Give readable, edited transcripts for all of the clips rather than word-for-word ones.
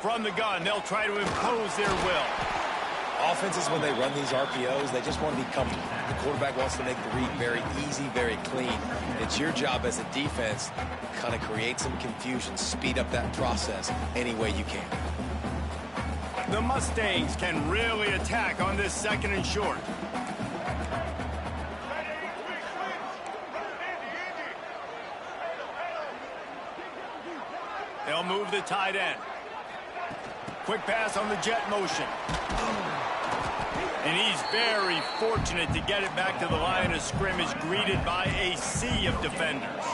From the gun, they'll try to impose their will. Offenses, when they run these RPOs, they just want to be comfortable. The quarterback wants to make the read very easy, very clean. It's your job as a defense to kind of create some confusion, speed up that process any way you can. The Mustangs can really attack on this 2nd and short. They'll move the tight end. Quick pass on the jet motion. And he's very fortunate to get it back to the line of scrimmage, greeted by a sea of defenders.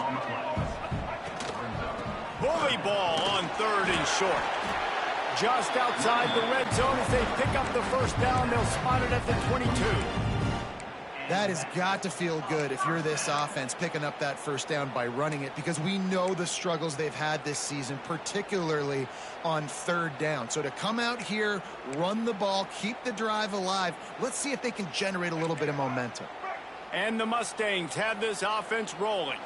Bully ball on 3rd and short. Just outside the red zone as they pick up the first down. They'll spot it at the 22. That has got to feel good if you're this offense picking up that first down by running it, because we know the struggles they've had this season, particularly on 3rd down. So to come out here, run the ball, keep the drive alive, let's see if they can generate a little bit of momentum. And the Mustangs have this offense rolling.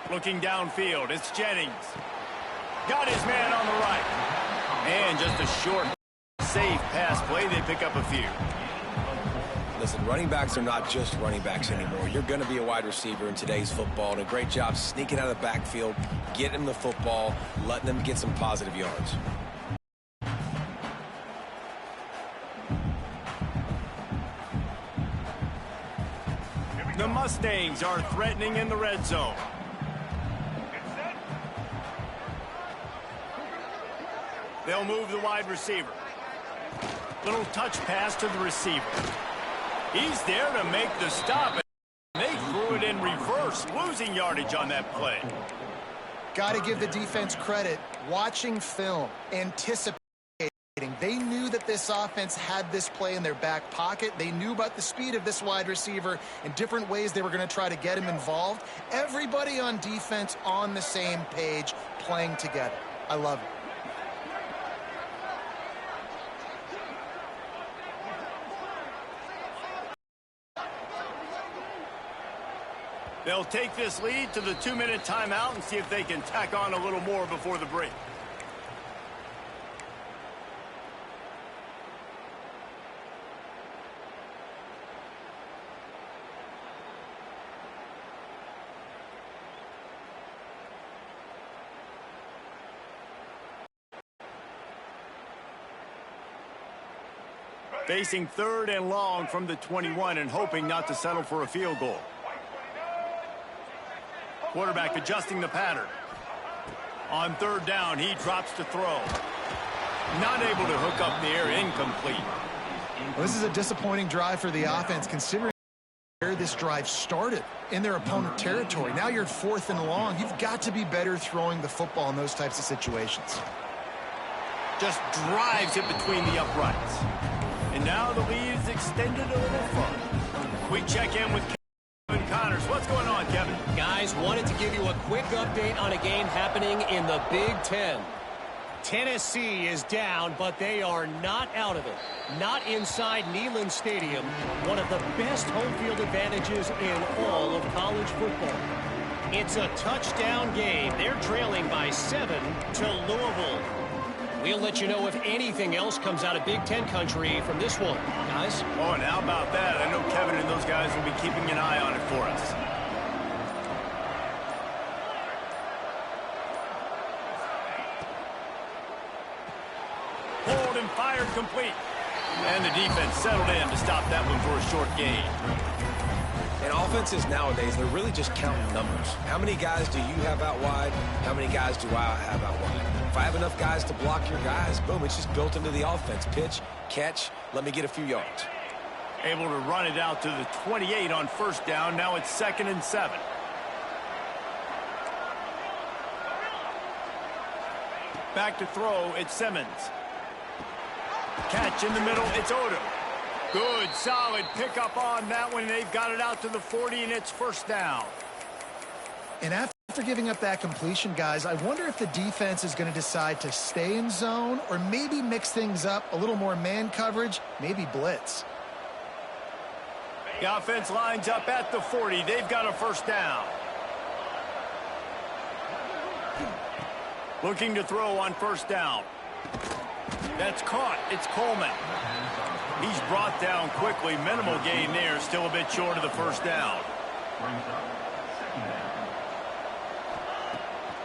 Looking downfield, it's Jennings. Got his man on the right. And just a short, safe pass play. They pick up a few. Listen, running backs are not just running backs anymore. You're going to be a wide receiver in today's football, and a great job sneaking out of the backfield, getting them the football, letting them get some positive yards. The Mustangs are threatening in the red zone. They'll move the wide receiver. Little touch pass to the receiver. He's there to make the stop. They threw it in reverse, losing yardage on that play. Got to give the defense credit. Watching film, anticipating. They knew that this offense had this play in their back pocket. They knew about the speed of this wide receiver and different ways they were going to try to get him involved. Everybody on defense on the same page, playing together. I love it. They'll take this lead to the 2-minute timeout and see if they can tack on a little more before the break. Facing 3rd and long from the 21 and hoping not to settle for a field goal. Quarterback adjusting the pattern. On 3rd down, he drops to throw. Not able to hook up the air, incomplete. Well, this is a disappointing drive for the offense, considering where this drive started, in their opponent territory. Now you're 4th and long. You've got to be better throwing the football in those types of situations. Just drives it between the uprights. And now the lead is extended a little further. We check in with Kevin Connors. What's going on, Kevin? Guys, wanted to give you a quick update on a game happening in the Big Ten. Tennessee is down, but they are not out of it. Not inside Neyland Stadium, one of the best home field advantages in all of college football. It's a touchdown game. They're trailing by 7 to Louisville. We'll let you know if anything else comes out of Big Ten country from this one, guys. Oh, and how about that? I know Kevin and those guys will be keeping an eye on it for us. Pulled and fired complete. And the defense settled in to stop that one for a short gain. And offenses nowadays, they're really just counting numbers. How many guys do you have out wide? How many guys do I have out wide? If I have enough guys to block your guys, boom, it's just built into the offense. Pitch, catch, let me get a few yards. Able to run it out to the 28 on 1st down. Now it's 2nd and 7. Back to throw, it's Simmons. Catch in the middle, it's Odom. Good, solid pickup on that one. They've got it out to the 40, and it's 1st down. And after giving up that completion, guys, I wonder if the defense is going to decide to stay in zone or maybe mix things up, a little more man coverage, maybe blitz. The offense lines up at the 40. They've got a 1st down. Looking to throw on 1st down. That's caught. It's Coleman. He's brought down quickly. Minimal gain there. Still a bit short of the first down.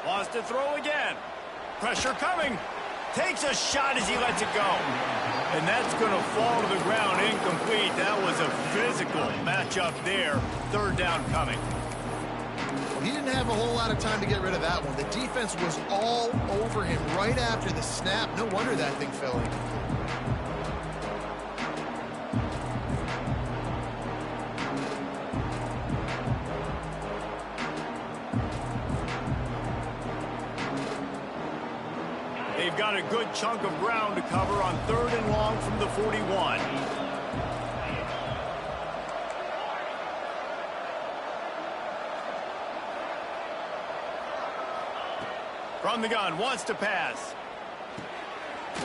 Wants to throw again. Pressure coming. Takes a shot as he lets it go. And that's going to fall to the ground incomplete. That was a physical matchup there. Third down coming. He didn't have a whole lot of time to get rid of that one. The defense was all over him right after the snap. No wonder that thing fell in. They've got a good chunk of ground to cover on 3rd and long from the 41. From the gun, wants to pass.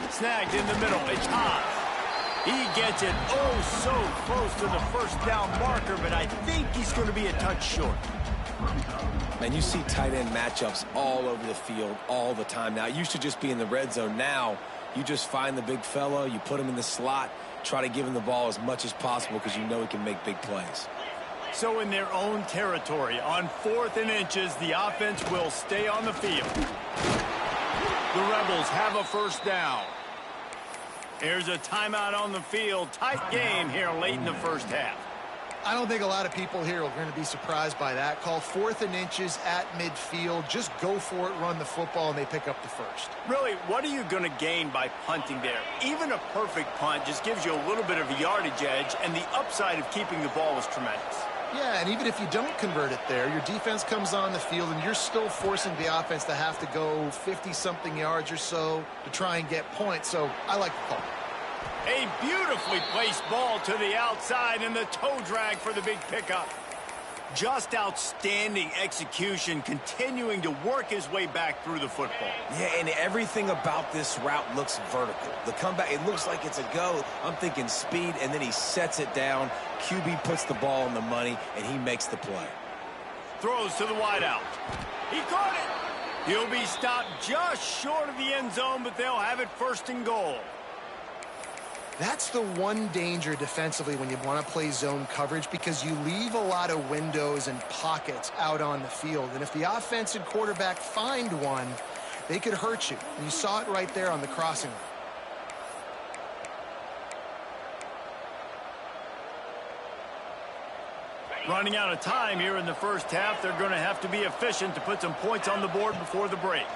Snagged in the middle. It's Haas. He gets it oh so close to the first down marker, but I think he's going to be a touch short. Man, you see tight end matchups all over the field all the time. Now, it used to just be in the red zone. Now, you just find the big fella, you put him in the slot, try to give him the ball as much as possible because you know he can make big plays. So in their own territory, on 4th and inches, the offense will stay on the field. The Rebels have a first down. Here's a timeout on the field. Tight game here late in the first half. I don't think a lot of people here are going to be surprised by that call. 4th and inches at midfield. Just go for it, run the football, and they pick up the first. Really, what are you going to gain by punting there? Even a perfect punt just gives you a little bit of a yardage edge, and the upside of keeping the ball is tremendous. Yeah, and even if you don't convert it there, your defense comes on the field, and you're still forcing the offense to have to go 50-something yards or so to try and get points. So I like the call. A beautifully placed ball to the outside and the toe drag for the big pickup. Just outstanding execution, continuing to work his way back through the football. Yeah, and everything about this route looks vertical. The comeback, it looks like it's a go. I'm thinking speed, and then he sets it down. QB puts the ball on the money, and he makes the play. Throws to the wideout. He caught it. He'll be stopped just short of the end zone, but they'll have it 1st and goal. That's the one danger defensively when you want to play zone coverage, because you leave a lot of windows and pockets out on the field. And if the offense and quarterback find one, they could hurt you. And you saw it right there on the crossing line. Running out of time here in the first half. They're going to have to be efficient to put some points on the board before the break.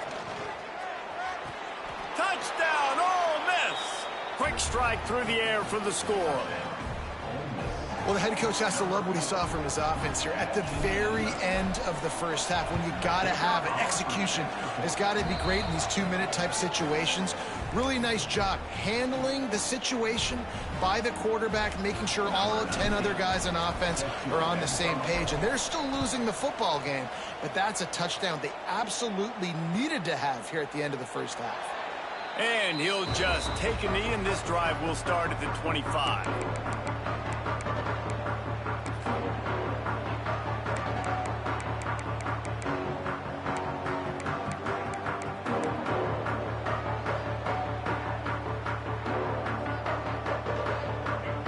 Touchdown, Ole Miss! Quick strike through the air for the score. Well, the head coach has to love what he saw from his offense here at the very end of the first half, when you got to have it. Execution has got to be great in these 2-minute type situations. Really nice job handling the situation by the quarterback, making sure all 10 other guys on offense are on the same page. And they're still losing the football game, but that's a touchdown they absolutely needed to have here at the end of the first half. And he'll just take a knee, and this drive will start at the 25.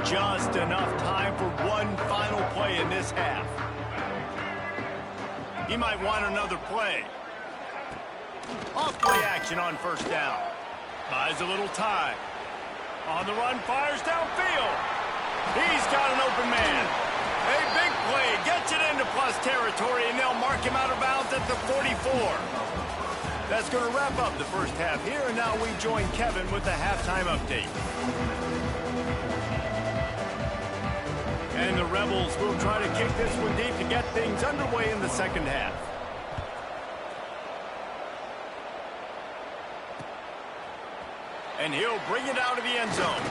Just enough time for one final play in this half. He might want another play. Off play action on first down. Buys a little time. On the run, fires downfield. He's got an open man. A big play, gets it into plus territory, and they'll mark him out of bounds at the 44. That's going to wrap up the first half here, and now we join Kevin with the halftime update. And the Rebels will try to kick this one deep to get things underway in the second half. And he'll bring it out of the end zone.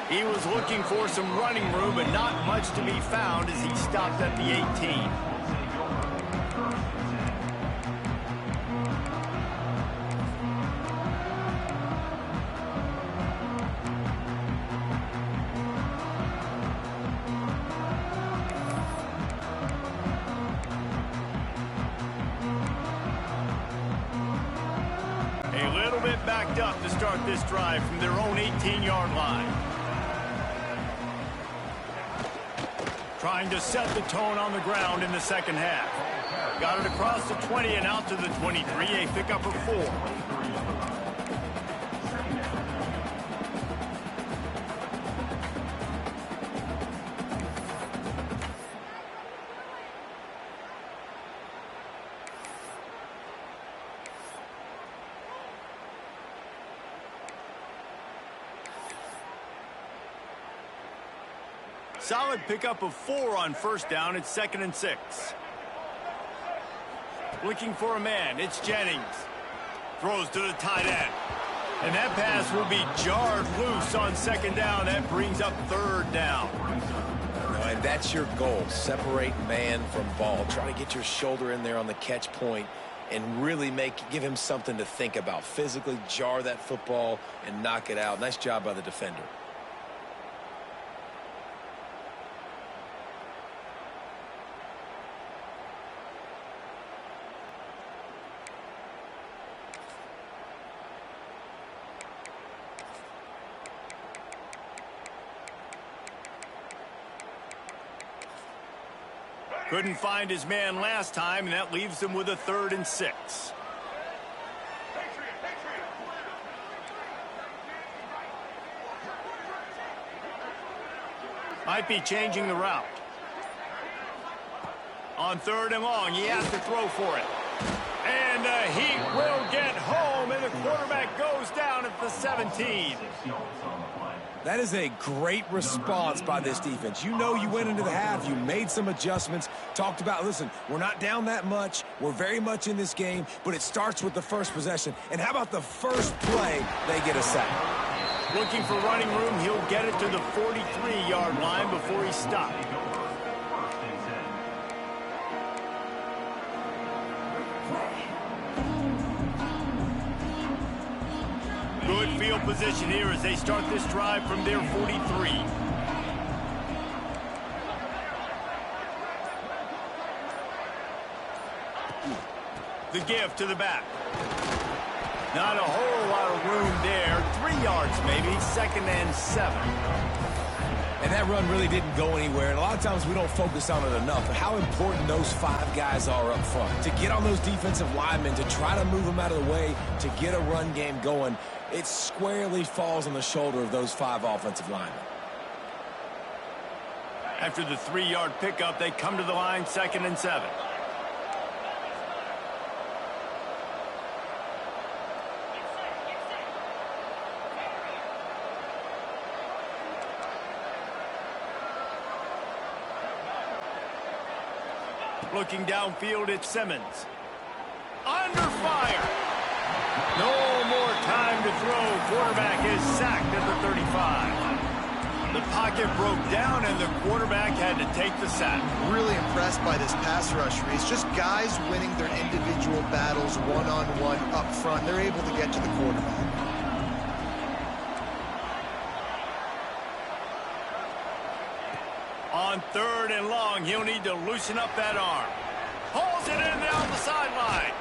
He was looking for some running room, but not much to be found as he stopped at the 18. A little bit backed up to start this drive from their own 18-yard line. Trying to set the tone on the ground in the second half. Got it across the 20 and out to the 23, a pickup of 4. Solid pickup of 4 on first down. It's 2nd and 6. Looking for a man. It's Jennings. Throws to the tight end. And that pass will be jarred loose on 2nd down. That brings up 3rd down. And that's your goal. Separate man from ball. Try to get your shoulder in there on the catch point and really give him something to think about. Physically jar that football and knock it out. Nice job by the defender. Couldn't find his man last time, and that leaves him with a 3rd and 6. Might be changing the route. On 3rd and long, he has to throw for it. And the Heat will get home, and the quarterback goes down at the 17. That is a great response by this defense. You know you went into the half. You made some adjustments. Talked about, listen, we're not down that much. We're very much in this game, but it starts with the first possession. And how about the first play they get a sack? Looking for running room. He'll get it to the 43-yard line before he stopped. Good field position here as they start this drive from their 43. The give to the back. Not a whole lot of room there. 3 yards maybe. 2nd and 7. And that run really didn't go anywhere. And a lot of times we don't focus on it enough. But how important those 5 guys are up front. To get on those defensive linemen, to try to move them out of the way, to get a run game going. It squarely falls on the shoulder of those 5 offensive linemen. After the 3-yard pickup, they come to the line, 2nd and 7. Looking downfield, it's Simmons. Under fire. No more time to throw. Quarterback is sacked at the 35. The pocket broke down, and the quarterback had to take the sack. Really impressed by this pass rush, Reese. Just guys winning their individual battles one-on-one up front. They're able to get to the quarterback. On 3rd and long, he'll need to loosen up that arm. Pulls it in down the sideline.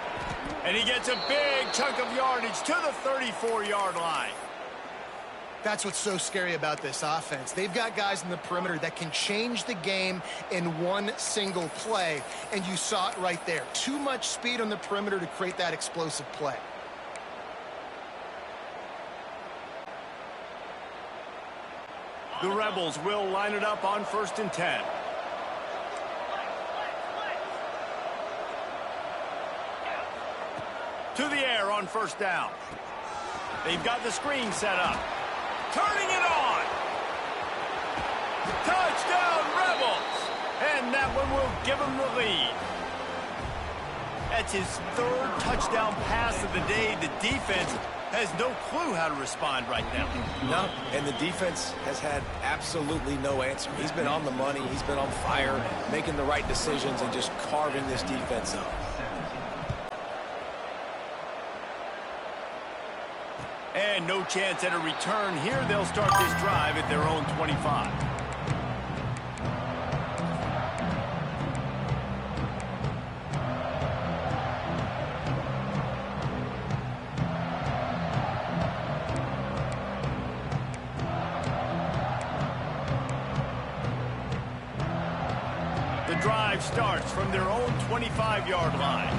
And he gets a big chunk of yardage to the 34-yard line. That's what's so scary about this offense. They've got guys in the perimeter that can change the game in one single play. And you saw it right there. Too much speed on the perimeter to create that explosive play. The Rebels will line it up on 1st and 10. To the air on 1st down. They've got the screen set up. Turning it on. Touchdown, Rebels. And that one will give them the lead. That's his 3rd touchdown pass of the day. The defense has no clue how to respond right now. No, and the defense has had absolutely no answer. He's been on the money. He's been on fire, making the right decisions and just carving this defense up. And no chance at a return here. They'll start this drive at their own 25. drive starts from their own 25-yard line.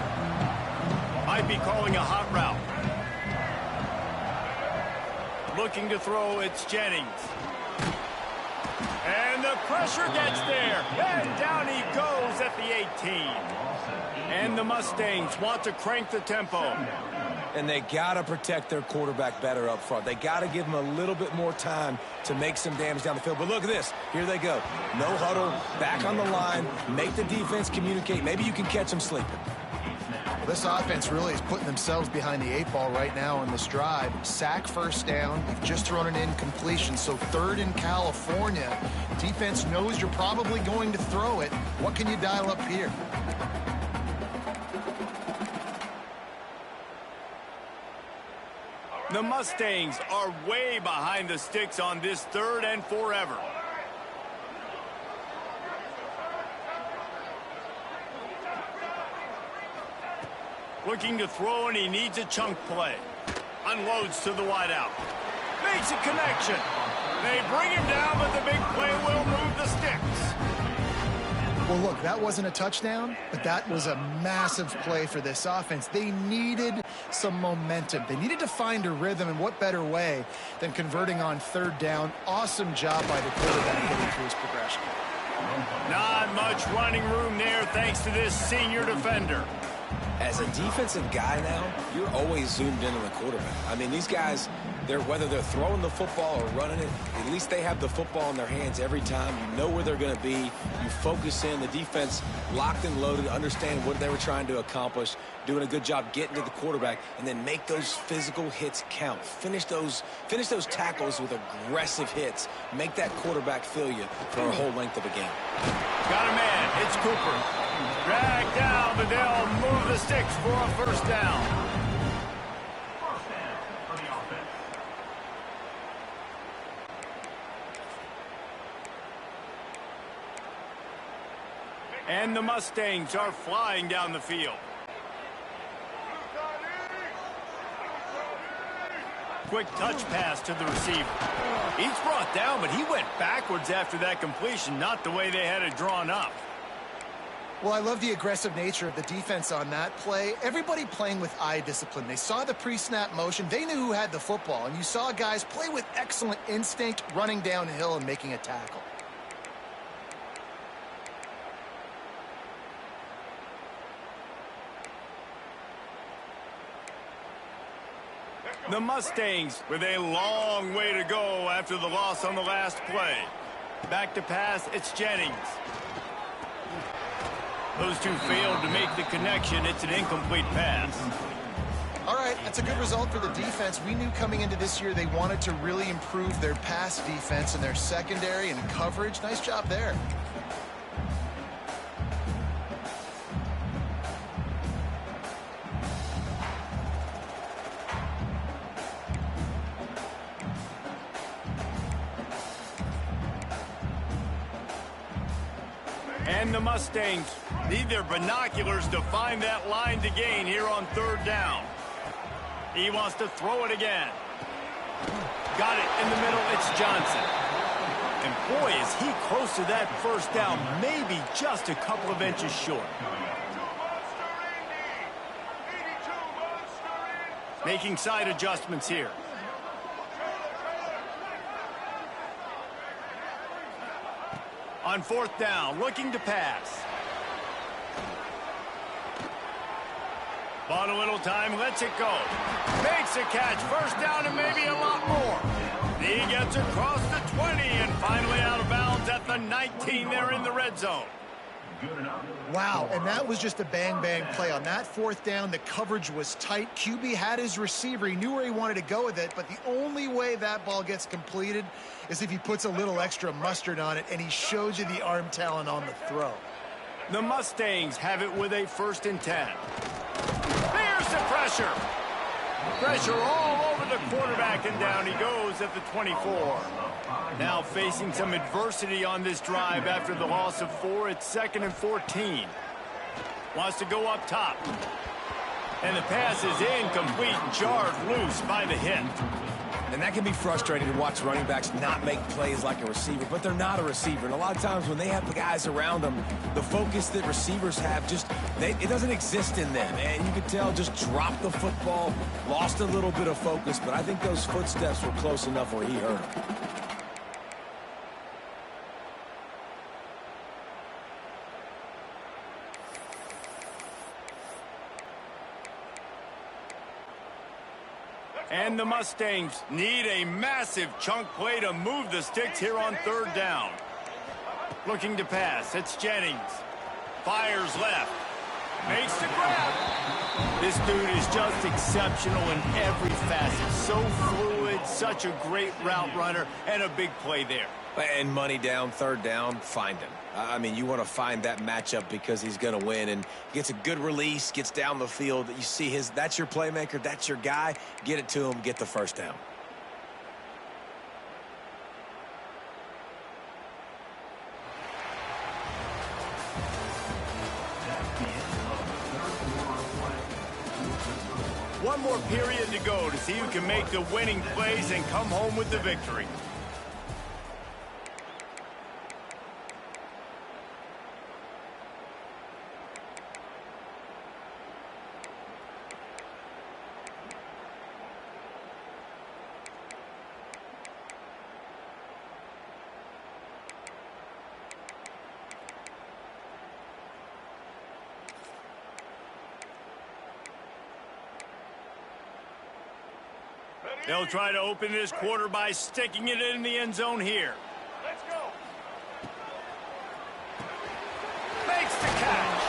Might be calling a hot route. Looking to throw, it's Jennings. And the pressure gets there. And down he goes at the 18. And the Mustangs want to crank the tempo. And they got to protect their quarterback better up front. They got to give him a little bit more time to make some damage down the field. But look at this. Here they go. No huddle, back on the line, make the defense communicate. Maybe you can catch them sleeping. Well, this offense really is putting themselves behind the 8 ball right now on this drive. Sack first down. They've just thrown an incompletion. So 3rd in California. Defense knows you're probably going to throw it. What can you dial up here? The Mustangs are way behind the sticks on this 3rd and forever. Looking to throw, and he needs a chunk play. Unloads to the wideout. Makes a connection. They bring him down, but the big play will move the sticks. Well, look, that wasn't a touchdown, but that was a massive play for this offense. They needed some momentum. They needed to find a rhythm, and what better way than converting on 3rd down. Awesome job by the quarterback getting through his progression. Not much running room there thanks to this senior defender. As a defensive guy now, you're always zoomed in on the quarterback. I mean, these guys, whether they're throwing the football or running it, at least they have the football in their hands every time. You know where they're going to be. You focus in. The defense locked and loaded, understand what they were trying to accomplish, doing a good job getting to the quarterback, and then make those physical hits count. Finish those tackles with aggressive hits. Make that quarterback feel you for a whole length of a game. Got a man. It's Cooper. Dragged down, but they'll move the sticks for a 1st down. And the Mustangs are flying down the field. Quick touch pass to the receiver. He's brought down, but he went backwards after that completion, not the way they had it drawn up. Well, I love the aggressive nature of the defense on that play. Everybody playing with eye discipline. They saw the pre-snap motion. They knew who had the football, and you saw guys play with excellent instinct, running downhill and making a tackle. The Mustangs with a long way to go after the loss on the last play. Back to pass, it's Jennings. Those two failed to make the connection. It's an incomplete pass. All right, that's a good result for the defense. We knew coming into this year they wanted to really improve their pass defense and their secondary and coverage. Nice job there. And the Mustangs need their binoculars to find that line to gain here on 3rd down. He wants to throw it again. Got it in the middle. It's Johnson. And boy, is he close to that 1st down, maybe just a couple of inches short. Making side adjustments here. On 4th down, looking to pass. Bought a little time, lets it go. Makes a catch, 1st down and maybe a lot more. He gets across the 20 and finally out of bounds at the 19. They're in the red zone. Wow, and that was just a bang-bang play. On that 4th down, the coverage was tight. QB had his receiver. He knew where he wanted to go with it, but the only way that ball gets completed is if he puts a little extra mustard on it, and he shows you the arm talent on the throw. The Mustangs have it with a 1st and 10. There's the pressure. Pressure all over the quarterback, and down he goes at the 24. Now facing some adversity on this drive after the loss of 4. It's 2nd and 14. Wants to go up top. And the pass is incomplete, jarred loose by the hit. And that can be frustrating to watch running backs not make plays like a receiver, but they're not a receiver. And a lot of times when they have the guys around them, the focus that receivers have it doesn't exist in them. And you could tell just dropped the football, lost a little bit of focus, but I think those footsteps were close enough where he heard them. And the Mustangs need a massive chunk play to move the sticks here on third down. Looking to pass. It's Jennings. Fires left. Makes the grab. This dude is just exceptional in every facet. So fluid, such a great route runner, and a big play there. And money down, third down, find him. I mean, you want to find that matchup because he's going to win, and gets a good release, gets down the field. You see that's your playmaker, that's your guy. Get it to him, get the first down. One more period to go to see who can make the winning plays and come home with the victory. They'll try to open this quarter by sticking it in the end zone here. Let's go. Makes the catch.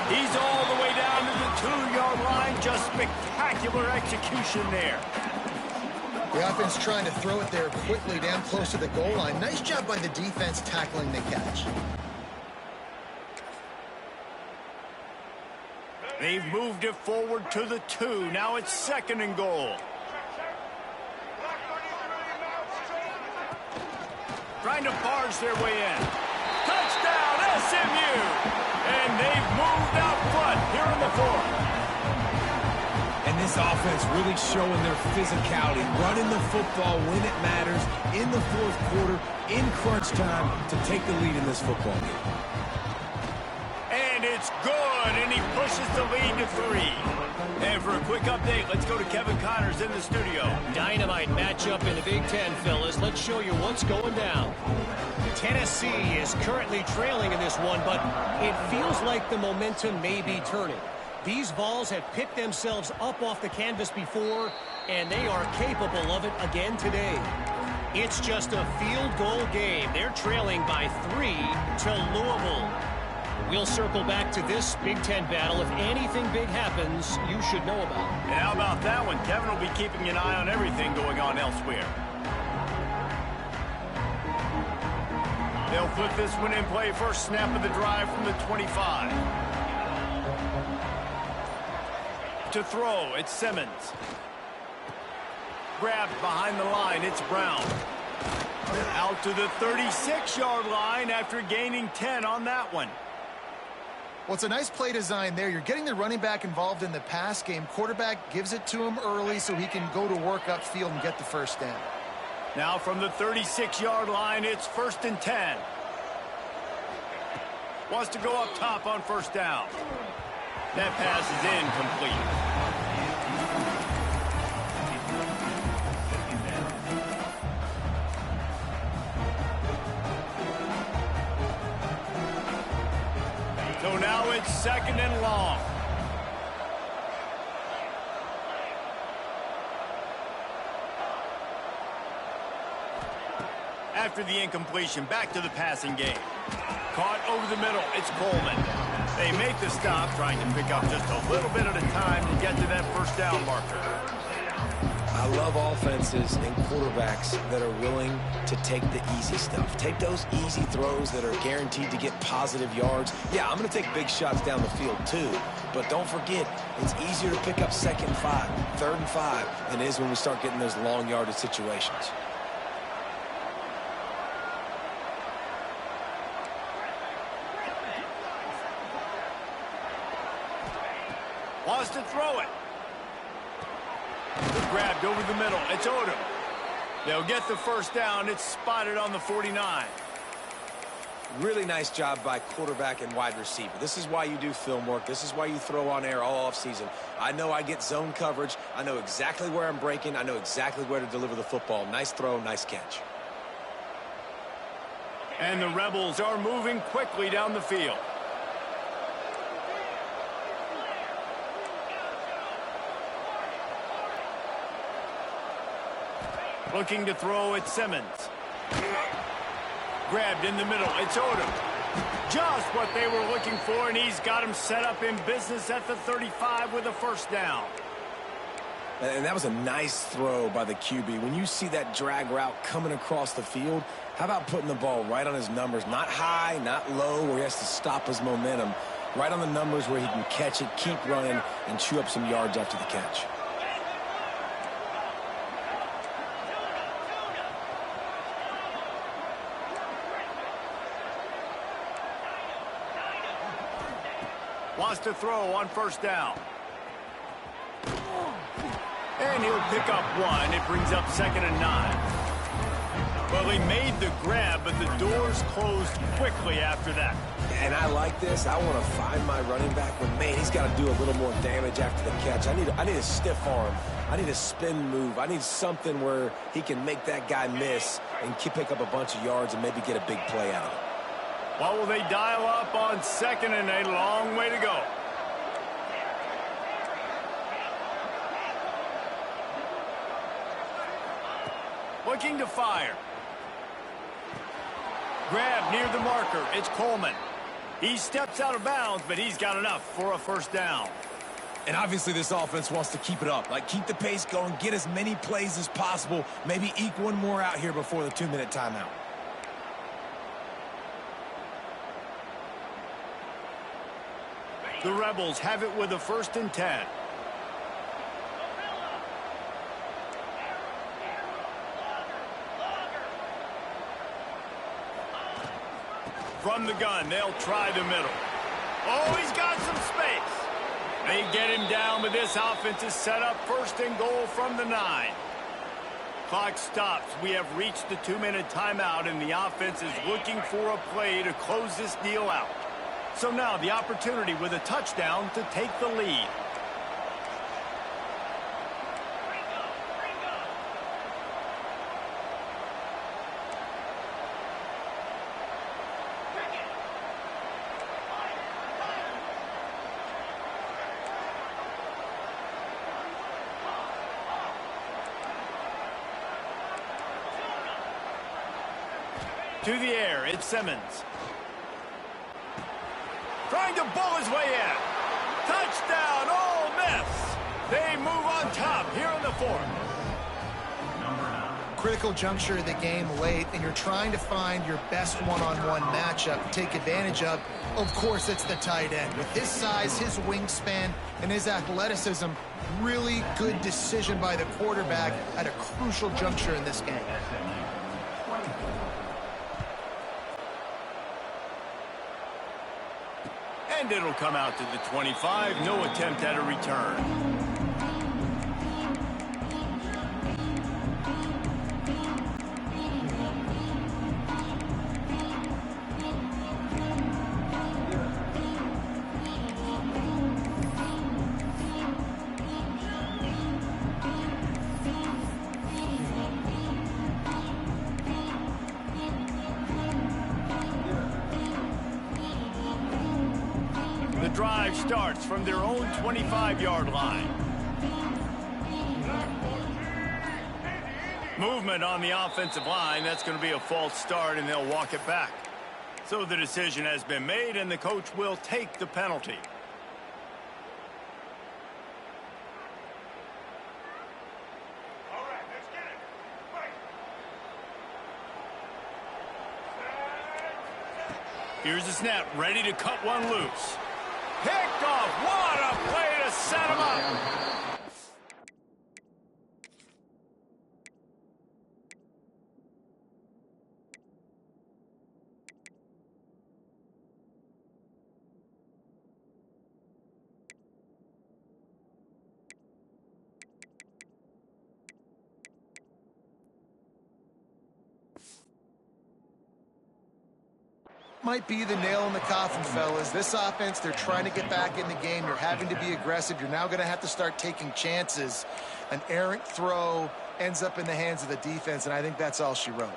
He's all the way down to the 2-yard line. Just spectacular execution there. The offense trying to throw it there quickly down close to the goal line. Nice job by the defense tackling the catch. They've moved it forward to the 2. Now it's 2nd and goal. Trying to barge their way in. Touchdown, SMU! And they've moved out front here in the 4th. And this offense really showing their physicality, running the football when it matters, in the 4th quarter, in crunch time, to take the lead in this football game. And it's good, and he pushes the lead to 3. And for a quick update, let's go to Kevin Connors in the studio. Dynamite matchup in the Big Ten, fellas. Let's show you what's going down. Tennessee is currently trailing in this one, but it feels like the momentum may be turning. These Vols have picked themselves up off the canvas before, and they are capable of it again today. It's just a field goal game. They're trailing by 3 to Louisville. We'll circle back to this Big Ten battle. If anything big happens, you should know about it. And how about that one? Kevin will be keeping an eye on everything going on elsewhere. They'll flip this one in play. First snap of the drive from the 25. To throw, it's Simmons. Grabbed behind the line, it's Brown. Out to the 36-yard line after gaining 10 on that one. Well, it's a nice play design there. You're getting the running back involved in the pass game. Quarterback gives it to him early so he can go to work upfield and get the first down. Now from the 36-yard line, it's 1st and 10. Wants to go up top on first down. That pass is incomplete. So now it's 2nd and long. After the incompletion, back to the passing game. Caught over the middle, it's Coleman. They make the stop, trying to pick up just a little bit at a time to get to that first down marker. I love offenses and quarterbacks that are willing to take the easy stuff. Take those easy throws that are guaranteed to get positive yards. Yeah, I'm going to take big shots down the field too, but don't forget, it's easier to pick up 2nd and 5, 3rd and 5 than it is when we start getting those long yardage situations. Wants to throw it. Grabbed over the middle. It's Odom. They'll get the first down. It's spotted on the 49. Really nice job by quarterback and wide receiver. This is why you do film work. This is why you throw on air all offseason. I know I get zone coverage. I know exactly where I'm breaking. I know exactly where to deliver the football. Nice throw, nice catch. And the Rebels are moving quickly down the field. Looking to throw at Simmons. Grabbed in the middle. It's Odom. Just what they were looking for, and he's got him set up in business at the 35 with a first down. And that was a nice throw by the QB. When you see that drag route coming across the field, how about putting the ball right on his numbers? Not high, not low, where he has to stop his momentum. Right on the numbers where he can catch it, keep running, and chew up some yards after the catch. Wants to throw on first down. And he'll pick up one. It brings up 2nd and 9. Well, he made the grab, but the doors closed quickly after that. And I like this. I want to find my running back, but, man, he's got to do a little more damage after the catch. I need a stiff arm. I need a spin move. I need something where he can make that guy miss and pick up a bunch of yards and maybe get a big play out of it. What will they dial up on 2nd and 8? Long way to go. Looking to fire. Grab near the marker. It's Coleman. He steps out of bounds, but he's got enough for a first down. And obviously this offense wants to keep it up. Like, keep the pace going, get as many plays as possible, maybe eke one more out here before the 2-minute timeout. The Rebels have it with a 1st and 10. From the gun, they'll try the middle. Oh, he's got some space. They get him down, but this offense is set up 1st and goal from the 9. Clock stops. We have reached the 2-minute timeout, and the offense is looking for a play to close this deal out. So now the opportunity with a touchdown to take the lead. To the air, it's Simmons. Trying to bull his way in. Touchdown, Ole Miss. They move on top here in the 4th. Critical juncture of the game late, and you're trying to find your best one-on-one matchup to take advantage of. Of course, it's the tight end. With his size, his wingspan, and his athleticism, really good decision by the quarterback at a crucial juncture in this game. And it'll come out to the 25. No attempt at a return. The drive starts from their own 25-yard line. Movement on the offensive line. That's going to be a false start, and they'll walk it back. So the decision has been made, and the coach will take the penalty. Here's the snap, ready to cut one loose. Picked off. What a play to set him up. Might be the nail in the coffin, fellas. This offense, they're trying to get back in the game. You're having to be aggressive. You're now going to have to start taking chances. An errant throw ends up in the hands of the defense, and I think that's all she wrote.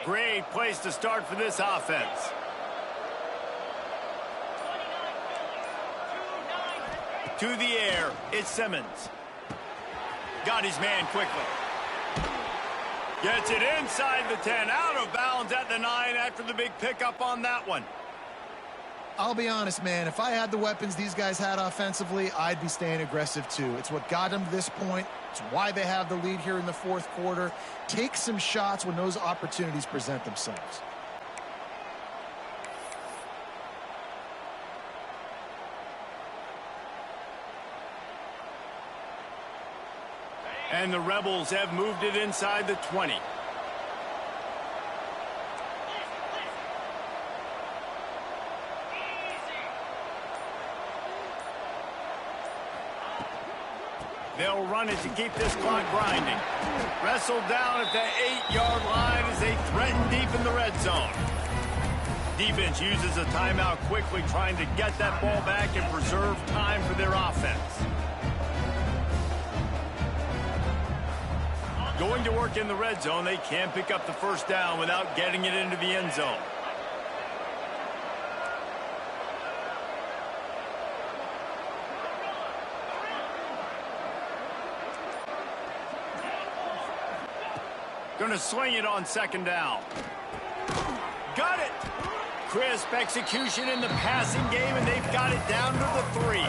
Great place to start for this offense. To the air, it's Simmons. Got his man quickly. Gets it inside the 10, out of bounds at the 9 after the big pickup on that one. I'll be honest, man. If I had the weapons these guys had offensively, I'd be staying aggressive too. It's what got them to this point. It's why they have the lead here in the fourth quarter. Take some shots when those opportunities present themselves. And the Rebels have moved it inside the 20. They'll run it to keep this clock grinding. Wrestled down at the 8-yard line as they threaten deep in the red zone. Defense uses a timeout quickly, trying to get that ball back and preserve time for their offense. Going to work in the red zone, they can pick up the first down without getting it into the end zone. Going to swing it on second down. Got it! Crisp execution in the passing game, and they've got it down to the 3.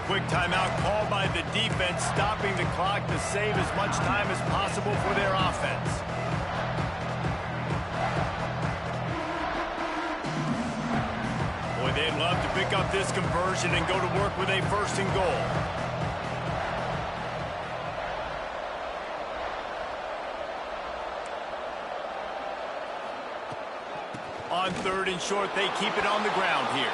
Quick timeout called by the defense, stopping the clock to save as much time as possible for their offense. Boy, they'd love to pick up this conversion and go to work with a first and goal. On third and short, they keep it on the ground here.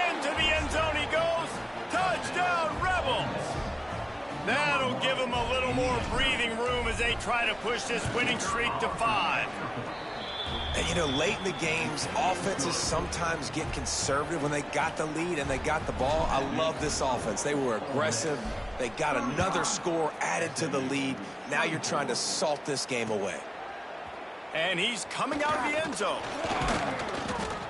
Into the end zone he goes. Touchdown, Rebels! That'll give them a little more breathing room as they try to push this winning streak to 5. And, you know, late in the games, offenses sometimes get conservative when they got the lead and they got the ball. I love this offense. They were aggressive. They got another score added to the lead. Now you're trying to salt this game away. And he's coming out of the end zone.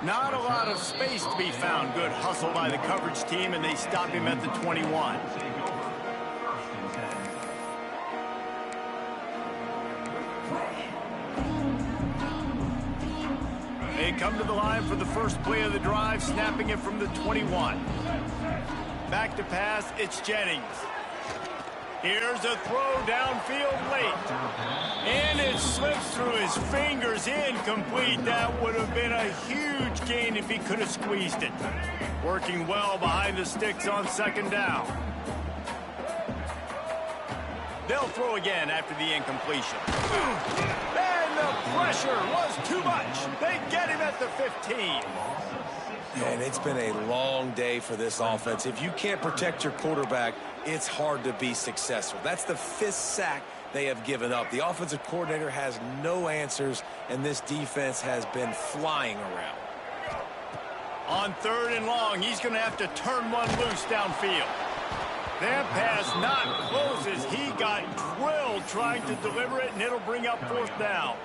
Not a lot of space to be found. Good hustle by the coverage team, and they stop him at the 21. They come to the line for the first play of the drive, snapping it from the 21. Back to pass, it's Jennings. Here's a throw downfield late. And it slips through his fingers, incomplete. That would have been a huge gain if he could have squeezed it. Working well behind the sticks on second down. They'll throw again after the incompletion. And the pressure was too much. They get him at the 15. And it's been a long day for this offense. If you can't protect your quarterback, it's hard to be successful. That's the 5th sack they have given up. The offensive coordinator has no answers, and this defense has been flying around. On third and long, he's going to have to turn one loose downfield. That pass not close as he got drilled trying to deliver it, and it'll bring up fourth down.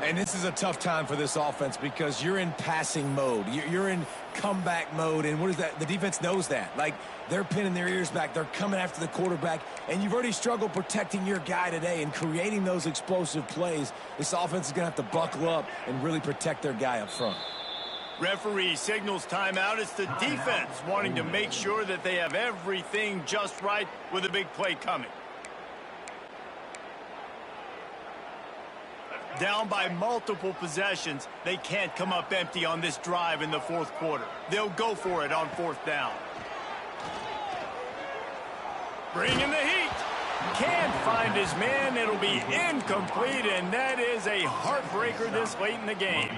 And this is a tough time for this offense because you're in passing mode. You're in comeback mode, and what is that? The defense knows that. Like, they're pinning their ears back. They're coming after the quarterback, and you've already struggled protecting your guy today and creating those explosive plays. This offense is going to have to buckle up and really protect their guy up front. Referee signals timeout. It's the defense wanting to make sure that they have everything just right with a big play coming. Down by multiple possessions, they can't come up empty on this drive in the fourth quarter. They'll go for it on fourth down. Bringing the heat. Can't find his man. It'll be incomplete, and that is a heartbreaker this late in the game.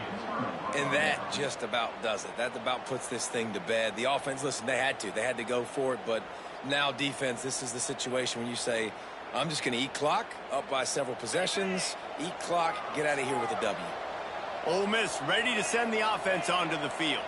And that just about does it. That about puts this thing to bed. The offense, listen, they had to. They had to go for it, but now defense, this is the situation when you say, I'm just going to eat clock, up by several possessions, eat clock, get out of here with a W. Ole Miss ready to send the offense onto the field.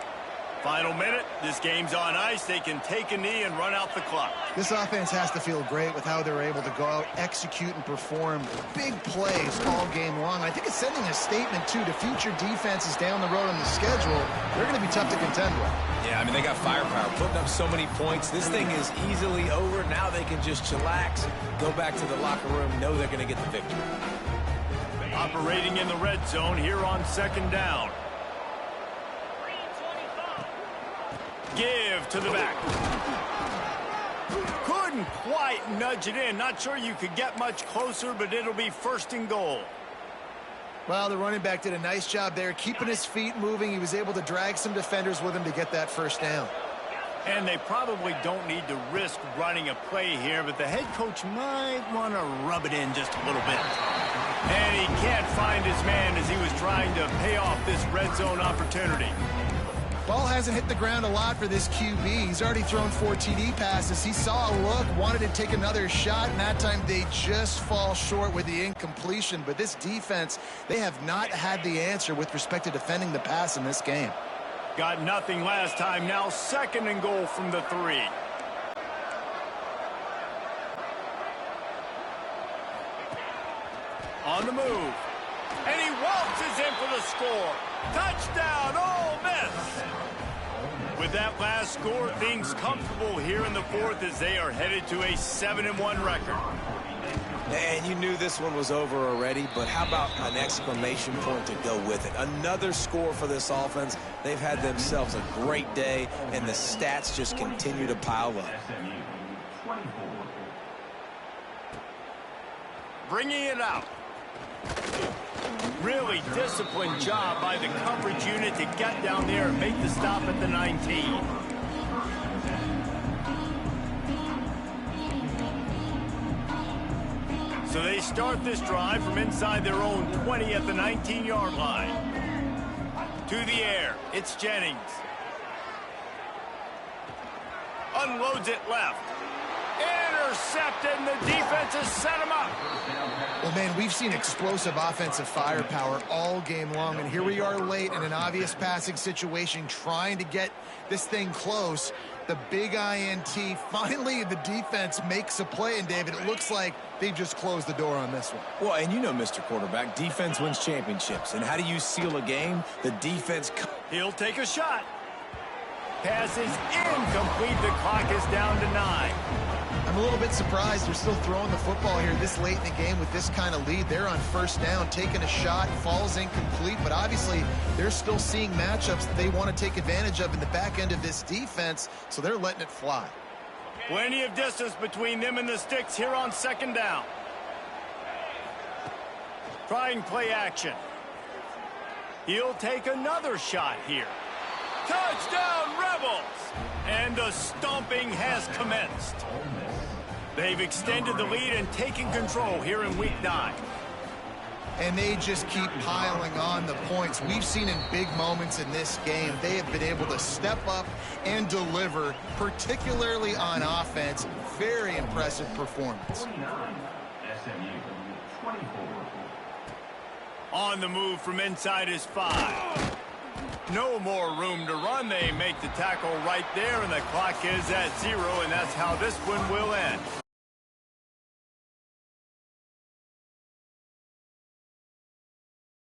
Final minute, this game's on ice. They can take a knee and run out the clock. This offense has to feel great with how they're able to go out, execute, and perform big plays all game long. I think it's sending a statement, too, to future defenses down the road on the schedule. They're going to be tough to contend with. Yeah, I mean, they got firepower, putting up so many points. This thing is easily over. Now they can just chillax, go back to the locker room, know they're going to get the victory. Operating in the red zone here on second down. Give to the back. Couldn't quite nudge it in. Not sure you could get much closer, but it'll be first and goal. Well, the running back did a nice job there, keeping his feet moving. He was able to drag some defenders with him to get that first down. And they probably don't need to risk running a play here, but the head coach might want to rub it in just a little bit. And he can't find his man as he was trying to pay off this red zone opportunity. Ball hasn't hit the ground a lot for this QB. He's already thrown 4 TD passes. He saw a look, wanted to take another shot, and that time they just fall short with the incompletion. But this defense, they have not had the answer with respect to defending the pass in this game. Got nothing last time. Now second and goal from the 3. On the move. And he waltzes in for the score. Touchdown, Ole Miss! With that last score, things comfortable here in the 4th as they are headed to a 7-1 record. And you knew this one was over already, but how about an exclamation point to go with it? Another score for this offense. They've had themselves a great day, and the stats just continue to pile up. Bringing it out. Really disciplined job by the coverage unit to get down there and make the stop at the 19. So they start this drive from inside their own 20 at the 19-yard line. To the air, it's Jennings. Unloads it left. Intercepted, and the defense has set him up. Well, man, we've seen explosive offensive firepower all game long, and here we are late in an obvious passing situation trying to get this thing close. The big INT, finally the defense makes a play, and David, it looks like they just closed the door on this one. Well, and you know, Mr. Quarterback, defense wins championships. And how do you seal a game? The defense... He'll take a shot. Pass is incomplete. The clock is down to 9. I'm a little bit surprised they're still throwing the football here this late in the game with this kind of lead. They're on first down, taking a shot, falls incomplete, but obviously they're still seeing matchups that they want to take advantage of in the back end of this defense, so they're letting it fly. Plenty of distance between them and the sticks here on second down. Trying play action. He'll take another shot here. Touchdown, Rebels! And the stomping has commenced. They've extended the lead and taken control here in Week 9. And they just keep piling on the points. We've seen in big moments in this game, they have been able to step up and deliver, particularly on offense. Very impressive performance. On the move from inside his 5. No more room to run. They make the tackle right there, and the clock is at 0, and that's how this one will end.